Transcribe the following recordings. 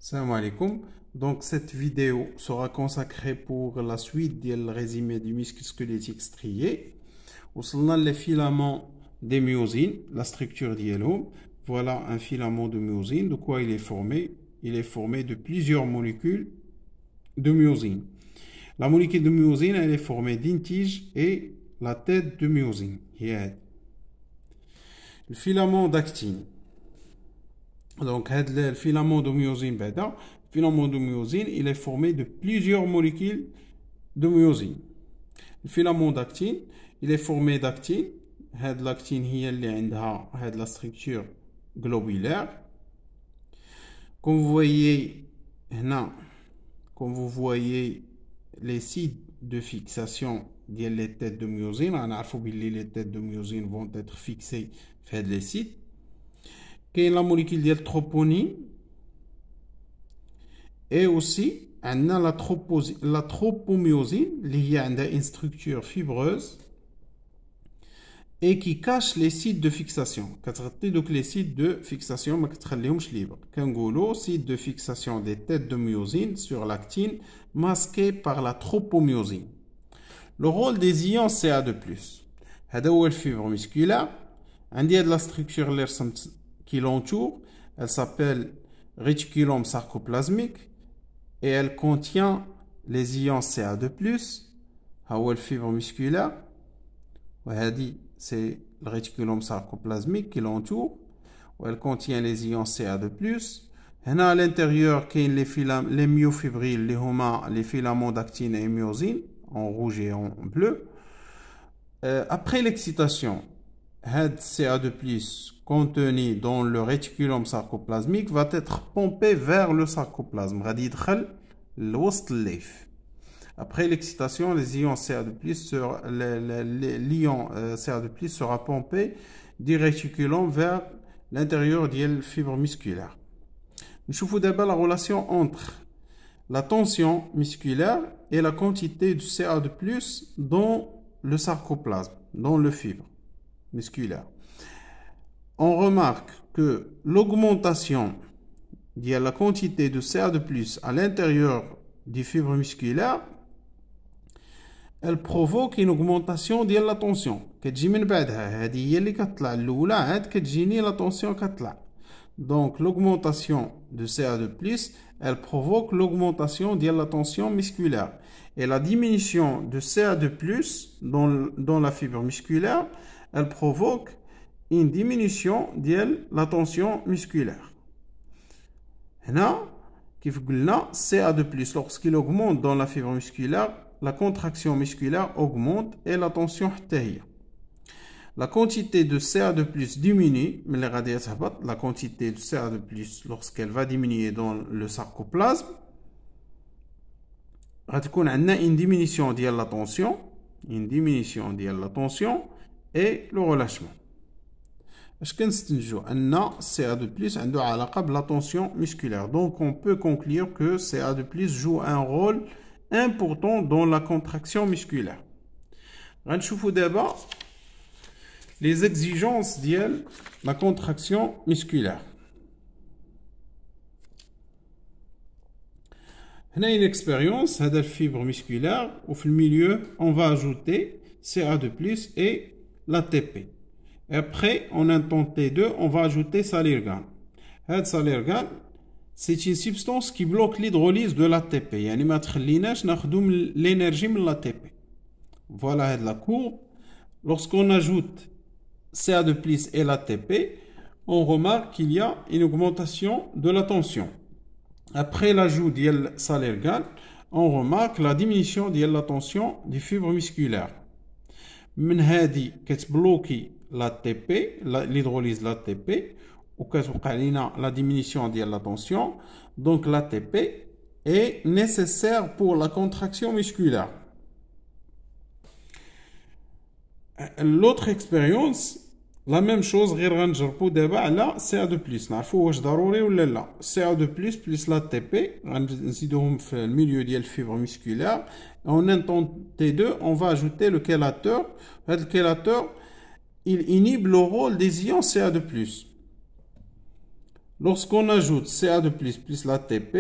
Salam alaikum. Donc cette vidéo sera consacrée pour la suite du résumé du muscle squelettique strié. Concernant les filaments des myosines, la structure d'Yellow. Voilà un filament de myosine. De quoi il est formé? Il est formé de plusieurs molécules de myosine. La molécule de myosine, elle est formée d'une tige et la tête de myosine. Le filament d'actine. Donc, le filament de myosine, il est formé de plusieurs molécules de myosine. Le filament d'actine, il est formé d'actine. L'actine, c'est la structure globulaire. Comme vous voyez, les sites de fixation des têtes de myosine, les têtes de myosine vont être fixées sur les sites. La molécule de troponine et aussi la tropomyosine qui a une structure fibreuse et qui cache les sites de fixation. Donc les sites de fixation ما كتخليهمش libres. كنقولوا site de fixation des têtes de myosine sur l'actine masqué par la tropomyosine. Le rôle des ions Ca2+. هذا هو الفيبر musculaire. عندي la structure qui l'entoure, elle s'appelle réticulum sarcoplasmique et elle contient les ions Ca2+, هو الفيبر musculaire. وهذه c'est le réticulum sarcoplasmique qui l'entoure, où elle contient les ions Ca2+. هنا à l'intérieur كاين les myofibrilles اللي هما les filaments d'actine et myosine en rouge et en bleu. Après l'excitation, Ca2+ contenu dans le réticulum sarcoplasmique va être pompé vers le sarcoplasme. Après l'excitation, les ions Ca2+ sera pompé du réticulum vers l'intérieur des fibres musculaires. Nous voyons d'abord la relation entre la tension musculaire et la quantité de Ca2+ dans le sarcoplasme, dans le fibre musculaire. On remarque que l'augmentation de la quantité de Ca2+ à l'intérieur des fibres musculaires, elle provoque une augmentation de la tension. Donc l'augmentation de Ca2+, elle provoque l'augmentation de la tension musculaire. Et la diminution de Ca2+ dans la fibre musculaire, elle provoque une diminution de la tension musculaire. Là, Ca2+, lorsqu'il augmente dans la fibre musculaire, la contraction musculaire augmente et la tension htahiya. La quantité de Ca2+ diminue, mais la quantité de Ca2+, lorsqu'elle va diminuer dans le sarcoplasme, il y a une diminution de la tension, et le relâchement. Est-ce que Ca2+ a la tension musculaire? Donc on peut conclure que Ca2+ joue un rôle important dans la contraction musculaire. On va voir d'abord les exigences de la contraction musculaire. On a une expérience, c'est la fibre musculaire, où au milieu, on va ajouter Ca2+ et l'ATP. Et après, en un temps T2, on va ajouter salirgane. Cette salirgane, c'est une substance qui bloque l'hydrolyse de l'ATP. يعني ما تخليناش ناخدو l'énergie de l'ATP. Voilà la courbe. Lorsqu'on ajoute Ca2+ et l'ATP, on remarque qu'il y a une augmentation de la tension. Après l'ajout de salirgane, on remarque la diminution de la tension des fibres musculaires. من هذه كتبلوكي l'ATP, l'hydrolyse de l'ATP, ou la diminution de la tension. Donc l'ATP est nécessaire pour la contraction musculaire. L'autre expérience, la même chose, غنجربوا دابا على Ca2+. نعرفوا واش ضروري ولا لا. Ca2+ plus l'ATP, غنزيدوهم في الميليو ديال الفيبر musculaire. En un temps T2, on va ajouter le chélateur. Le chélateur, il inhibe le rôle des ions Ca2+. Lorsqu'on ajoute Ca2 plus l'ATP,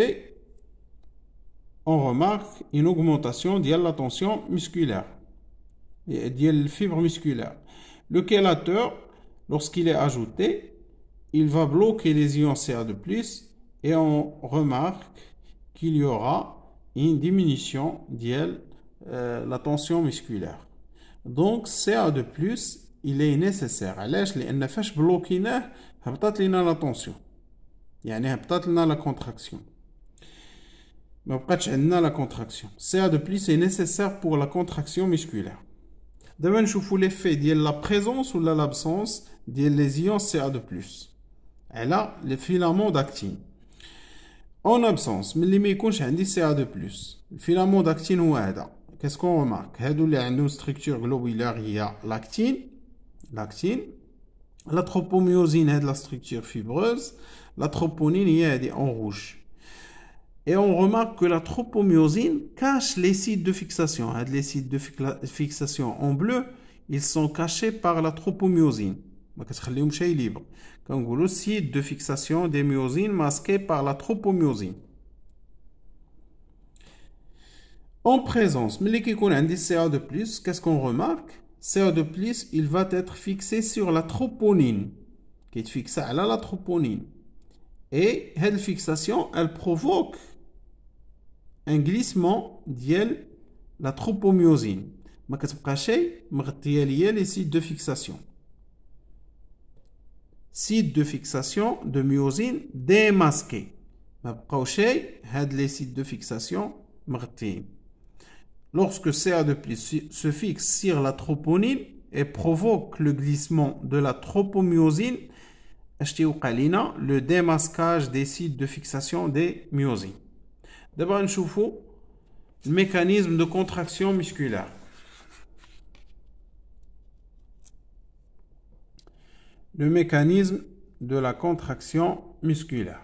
on remarque une augmentation de la tension musculaire, de la fibre musculaire. Le chélateur, lorsqu'il est ajouté, il va bloquer les ions Ca2 plus et on remarque qu'il y aura une diminution de la tension musculaire. Donc Ca2 plus, il est nécessaire. علاش؟ لأن فاش بلوكيناه هبطت لنا لا طونسيون، يعني هبطت لنا لا كونتراكسيون، ما بقاتش عندنا لا كونتراكسيون. Ca2 plus est nécessaire pour la contraction musculaire. دابا نشوفوا l'effet ديال la présence ou l'absence ديال les ions Ca2 plus على les filaments d'actine. En absence ملي ما يكونش عندي Ca2 plus، الفيلامون d'actine هو هذا. Qu'est-ce qu'on remarque؟ هادو اللي عندهم structure globulaire هي l'actine. La tropomyosine est la structure fibreuse. La troponine est en rouge. Et on remarque que la tropomyosine cache les sites de fixation. Les sites de fixation en bleu, ils sont cachés par la tropomyosine. ما كتخليهم شيء libre. كنقولوا site de fixation des myosines masqués par la tropomyosine. En présence, mais qui qu'on a dit Ca2 plus, qu'est-ce qu'on remarque? Ca2 plus, il va être fixé sur la troponine, qui est fixée à la troponine. Et cette fixation, elle provoque un glissement de la tropomyosine. ما كتبقى شيء مغطية ليا les sites de fixation. Sites de fixation de myosine démasqués. ما بقاو شيء هاد les sites de fixation مغطيين. Lorsque Ca2 se fixe sur la troponine et provoque le glissement de la tropomyosine, le démasquage des sites de fixation des myosines. D'abord, nous voyons le mécanisme de contraction musculaire. Le mécanisme de la contraction musculaire.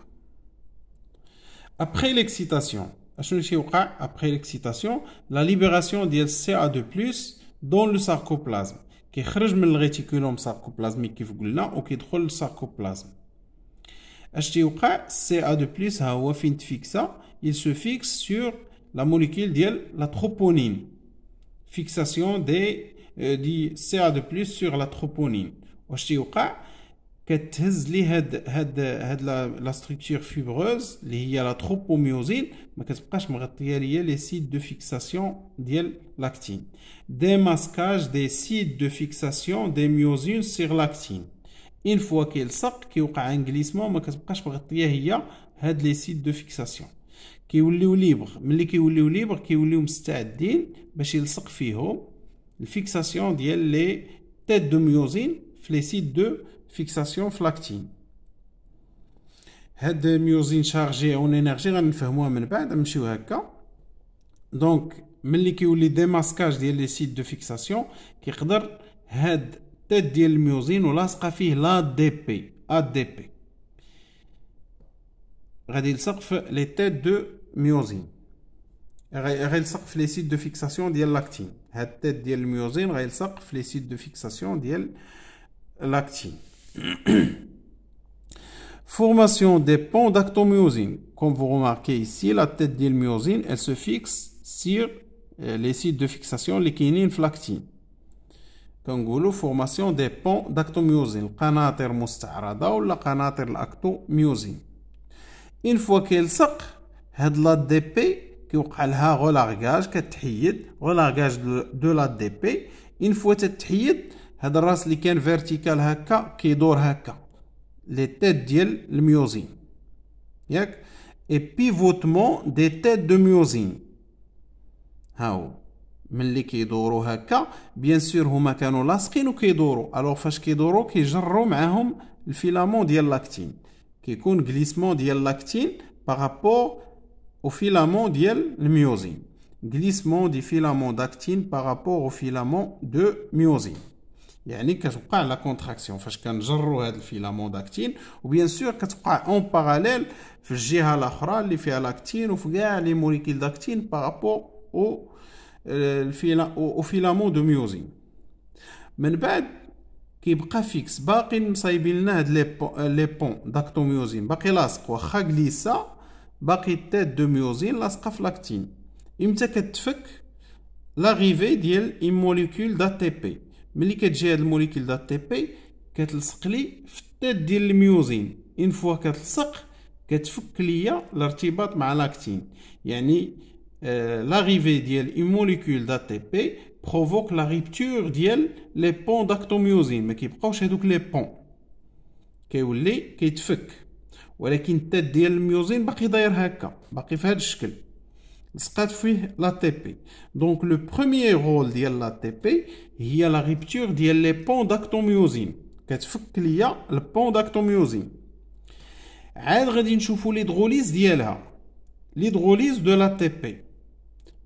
Après l'excitation, après l'excitation, la libération de Ca2+ dans le sarcoplasme qui خرج من الريتيكولوم sarcoplasmique كيف قلنا وكيدخل للساركوبلازم. اش تيوقع؟ Ca2+ ها هو فين تفيكسا، il se fixe sur la molécule ديال la troponine. Fixation دي Ca2+ sur la troponine. واش تيوقع؟ كتهز لي هاد لا ستركتور فيبروز اللي هي لا تروبوميوزين، ما كتبقاش مغطيه ليا لي سيت دو فيكساسيون ديال لاكتين. ديماسكاج دي سيت دو فيكساسيون دي ميوزين سيغ لاكتين. اون فوا كيلصق كيوقع ان غليسمون، ما كتبقاش مغطيه هي هاد لي سيت دو فيكساسيون، كيوليو ليبر. ملي كيوليو ليبر كيوليو مستعدين باش يلصق فيهم الفيكساسيون ديال لي تيت دو ميوزين في لي سيت دو fixation flactine. هاد ميوزين شارجي اون انرجي غنفهموها من بعد، نمشيو هكا. دونك ملي كيولي ديماسكاج ديال لي سيت دو فيكساسيون كيقدر هاد تيت ديال الميوزين ولاصقه فيه لا دي بي غادي يلصق في لي تيت دو ميوزين، غيلصق في لي سيت دو فيكساسيون ديال لاكتين. هاد تيت ديال الميوزين غيلصق في لي سيت دو فيكساسيون ديال l'actine. Formation des ponts d'actomyosine. Comme vous remarquez ici, la tête de myosine, elle se fixe sur les sites de fixation, les kinines flactine. كنقولوا formation des ponts d'actomyosine. قناطر مستعرضة ولا قناطر l'actomyosine. Une fois qu'elle سق هاد لا دي بي كيوقع لها غولارغاج، كتحيد غولارغاج دو لا دي بي. Une fois تتحيد هذا الراس اللي كان فيرتيكال هكا كيدور هكا لي تيت ديال الميوزين ياك. اي بيفوتمون دي تيت دو ميوزين هاو ملي كيدوروا هكا بيان سور هما كانوا لاصقين وكيدوروا. الوغ فاش كيدوروا كيجروا معاهم الفيلامون ديال لاكتين، كيكون غليسمون ديال لاكتين بارابور او فيلامون ديال الميوزين. غليسمون دي فيلامون داكتين بارابور او فيلامون دو ميوزين، يعني كتوقع لا كونتراكسيون فاش كنجروا هذا الفيلامون داكتين. وبيان سور كتوقع اون باراليل في الجهه الاخرى اللي فيها لاكتين وفي كاع لي موليكول داكتين بارابور او فيلامون دو ميوزين. من بعد كيبقى فيكس، باقي مصايبين لنا هاد لي بون داكتوميوزين باقي لاصق، واخا غليسا باقي التات دو ميوزين لاصقه في لاكتين. امتى كتفك؟ لاغيفي ديال اون موليكول دا تي بي. ملي كتجي هاد الموليكول دا تي بي كتلصق لي في التات ديال الميوزين، اون فوا كتلصق كتفك ليا الارتباط مع لاكتين. يعني l'arrivée ديال une molécule d'ATP provoque la rupture ديال les ponts d'actomyosine. ما كيبقاوش هادوك لي بون، كيولي كيتفك، ولكن التات ديال الميوزين باقي داير هكا، باقي في هذا الشكل، لصقات فيه لا تي بي. دونك لو بروميير رول ديال لا تي بي هي لا ريبتور ديال لي بون داكتوميوزين، كتفك ليا البون داكتوميوزين. عاد غادي نشوفوا ليدغوليز ديالها، ليدغوليز دو لا تي بي.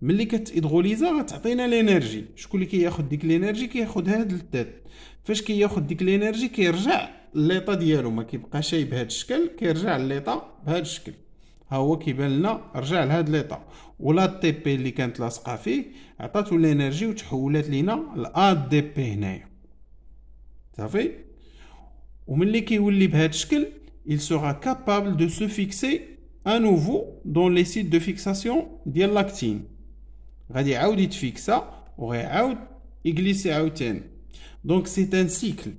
ملي كتهيدغوليزا غتعطينا لينيرجي. شكون اللي كياخذ ديك لينيرجي؟ كياخذ هاد التات. فاش كياخذ ديك لينيرجي كيرجع لليطا ديالو، ما كيبقى شي بهاد الشكل، كيرجع لليطا بهاد الشكل. ها هو كيبان لنا رجع لهاد ليطا، ولا تي بي اللي كانت لاصقه فيه عطاتو لينيرجي وتحولات لينا لا دي بي هنايا صافي. وملي كيولي بهاد الشكل il sera capable de se fixer à nouveau dans les sites de fixation ديال لاكتين. غادي يعاود يتفيكسا وغيعاود يجليسي عاوتاني. دونك سي ان سيكل،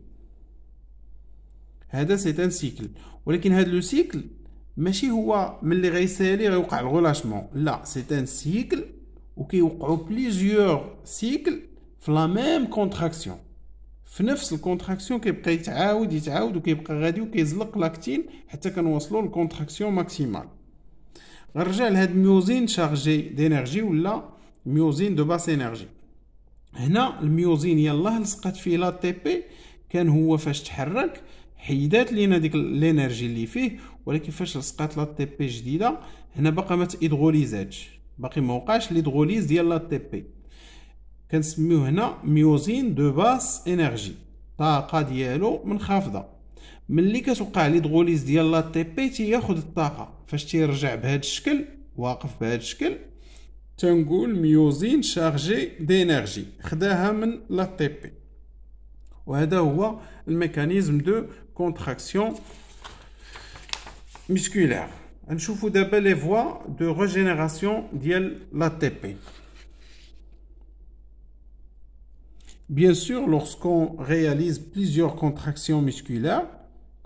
هذا سي ان سيكل. ولكن هذا لو سيكل ماشي هو ملي غيسالي غيوقع الغولاشمون، لا سي ان سيكل وكيوقعوا بليزيور سيكل في لا ميم كونتراكسيون. في نفس الكونتراكسيون كيبقى يتعاود وكيبقى غادي وكيزلق لاكتين حتى كنوصلوا للكونتراكسيون ماكسيمال. غنرجع لهاد الميوزين شارجي دينيرجي ولا ميوزين دو باس انرجي. هنا الميوزين يلاه لصقات فيه لا تي بي، كان هو فاش تحرك حيدات لينا ديك الانرجي اللي فيه، ولكن فاش لصقات لا تي بي جديده هنا باقا ما تيدغوليزاتش، باقي ما وقعش ليدغوليز ديال لا تي بي. كنسميوه هنا ميوزين دو باس انرجي، الطاقه ديالو منخفضه. ملي كتوقع ليدغوليز ديال لا تي بي تياخذ الطاقه، فاش تيرجع بهذا الشكل واقف بهذا الشكل تنقول ميوزين شارجي دينيرجي، خداها من لا تي بي. وهذا هو الميكانيزم دو كونتراكسيون musculaire. نشوفوا دابا لي فوا دو ريجينيراسيون ديال لا تي بي. Bien sûr, lorsqu'on réalise plusieurs contractions musculaires,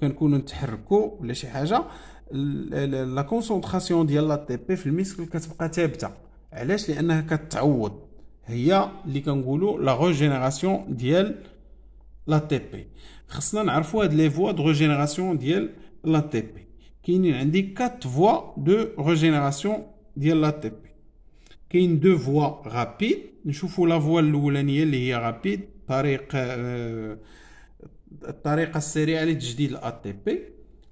كنكونوا نتحركوا ولا شي حاجه، لا كونسونطراسيون ديال لا تي بي في الميسكل كتبقى ثابته. علاش؟ لانها كتعوض، هي اللي كنقولوا لا ريجينيراسيون ديال لا تي بي. خصنا نعرفوا هاد لي فوا دو ريجينيراسيون ديال لا تي بي. كاينين عندي 4 فوا دو ريجينيراسيون ديال لا تي بي. كاين دو فوا رابيد، نشوفوا لا فوا الاولانيه اللي هي رابيد، الطريقه السريعه لتجديد الا تي بي.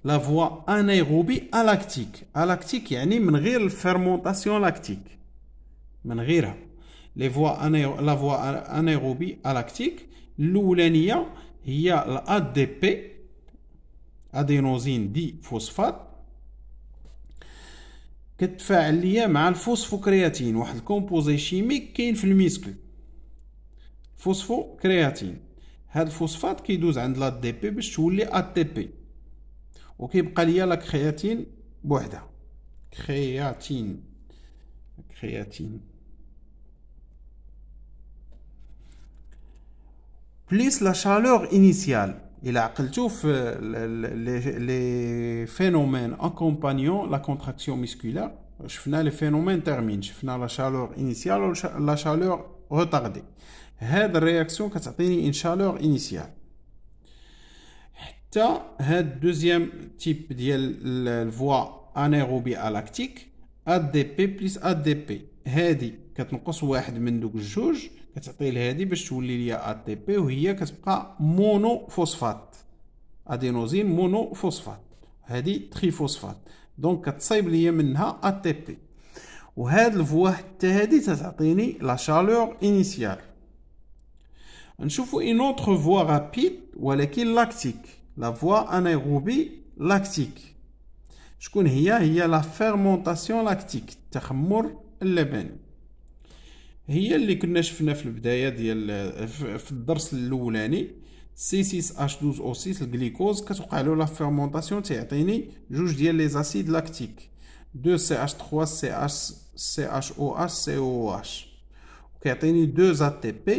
لا فوا انايروبي الاكتيك، الاكتيك يعني من غير الفيرمونطاسيون لاكتيك، من غيرها. لي فوا لا فوا انايروبي الاكتيك الاولانيه هي الا دي بي، ادينوزين دي فوسفات، كتفاعل ليا مع الفوسفوكرياتين، واحد الكومبوزي شيميك كاين في الميسكل، فوسفوكرياتين. هاد الفوسفات كيدوز عند لا دي بي باش تولي ا تي بي، وكيبقى ليا لا كرياتين بوحدها، كرياتين بليس لا شالور انيسيال. الى عقلتو في لي فينومين اكومبانيون لا كونتراكسيون ميسكولار، شفنا لي فينومين تيرمين، شفنا لا شالور انيسيال و لا شالور روتاردي. هاد الرياكسيون كتعطيني ان شالور انيسيال. حتى هاد دوزيام تيب ديال الفوا انيروبي الاكتيك، ا دي بي بلس ا دي بي، هادي كتنقص واحد من دوك الجوج كتعطي لهادي باش تولي ليا ا تي بي، وهي كتبقى مونو فوسفات، ادينوزين مونو فوسفات، هادي تري فوسفات. دونك كتصايب ليا منها ا تي بي. وهاد الفوا حتى هادي تعطيني لا شالور انيسيال. نشوفوا اون اوتر فوا رابيد ولكن لاكتيك، لا فوا انايروبي لاكتيك. شكون هي لا فيرمونطاسيون لاكتيك، التخمر اللبني. هي اللي كنا شفنا في البدايه ديال في الدرس الاولاني، C6H12O6 الجليكوز كتوقع له لا فيرمونطاسيون تيعطيني جوج ديال لي زاسيد لاكتيك 2CH3 CHOH COOH وكيعطيني 2 ATP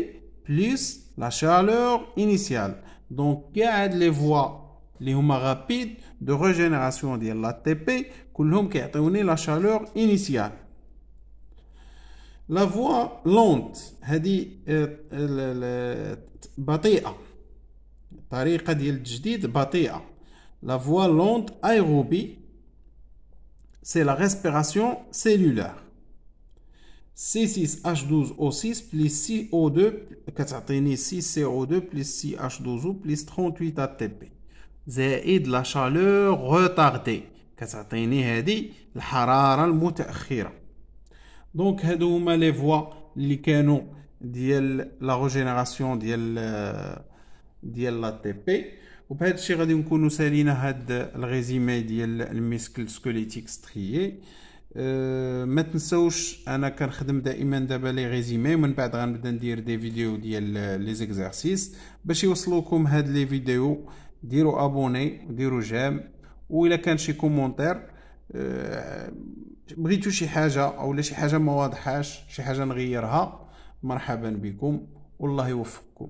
plus la chaleur initiale. Donc كاع هاد لي فوا اللي هما رابيد دو ريجينيراسيون ديال l'ATP كلهم كيعطيوني لا chaleur initiale. لا فوا لونت هادي بطيئة، الطريقة ديال التجديد بطيئة. لا فوا لونت aérobie c'est la respiration cellulaire. C6H12O6 plus CO2 كتعطيني 6CO2 plus CH12O plus 38 ATP زائد لا chaleur retardée كتعطيني هادي الحرارة المتأخرة. دونك هادو هما لي فوا اللي كانوا ديال لا ريجينيراسيون ديال لا تي بي. وبهذا الشيء غادي نكونوا سالينا هاد الريزيمي ديال الميسكل سكوليتيك ستريي. ما تنسوش انا كنخدم دائما دابا لي ريزيمي، ومن بعد غنبدا ندير دي فيديو ديال لي زيكزارسيس. باش يوصلوكم هاد لي فيديو ديروا ابوني وديروا جيم، وإلا كان شي كومونتير بغيتو شي حاجه او شي حاجه ما واضحاش، شي حاجه نغيرها، مرحبا بكم والله يوفقكم.